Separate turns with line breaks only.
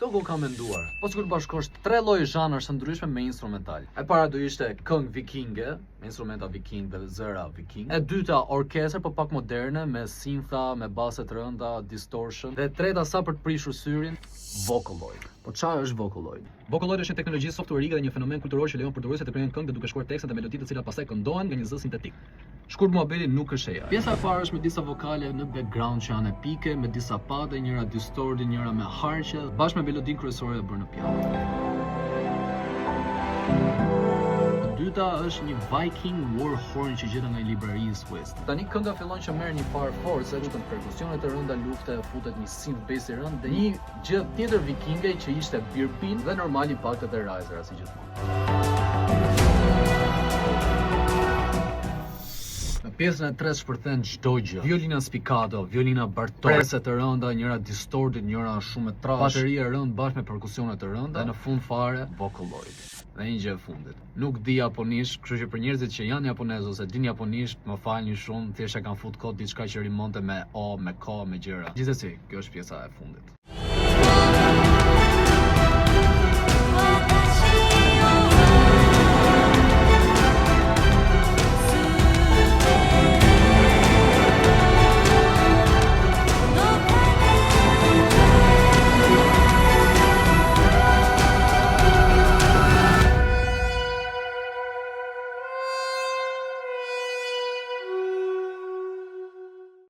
Këto ku kam menduar. Po sikur bashkosh 3 lloje zhanërsh të ndryshme me instrumental. E para do ishte këngë vikinge, me instrumenta viking dhe zëra viking. E dyta orkestër, po pak moderne, me sintha, me base të rënda, distortion. Dhe e treta sa për të prishur syrin, Vocaloid. Po çfarë është Vocaloid?
Vocaloid është një teknologji softwareike dhe një fenomen kulturor që lejon përdoruesit të krijojnë këngë duke shkruar tekste dhe melodi të cilat pastaj këndohen nga një zë sintetik.
Shkurt muhabeti nuk është e ja. Pjesa e parë është me disa vokale në background që janë epike, me disa pade, njëra distorted, njëra me harqe, bashkë me melodinë kryesore e bërë në piano. E dyta është një Viking war horn që gjeta nga një librari Swiss. Tani kënga fillon që merr një farë force, lutën perkusione të rënda lufte, futet një synth bass i rënd dhe një gjë tjetër vikinge që ishte birpin dhe normal impaktet e risera si gjithmonë. Pjesën e tretë shpërthen çdo gjë. Violina spiccato, violina bartok, prese të rënda, njëra distorted, njëra shumë e trashë, bateri e rëndë bashkë me perkusione të rënda, dhe në fund fare Vocaloid. Dhe një gjë e fundit. Nuk di japonisht, kështu që për njerëzit që janë japonez ose din japonisht, më falni shumë, thjesht e kanë fut kod diçka që rimonte me o, me ko, me gjëra. Gjithsesi, kjo është pjesa e fundit.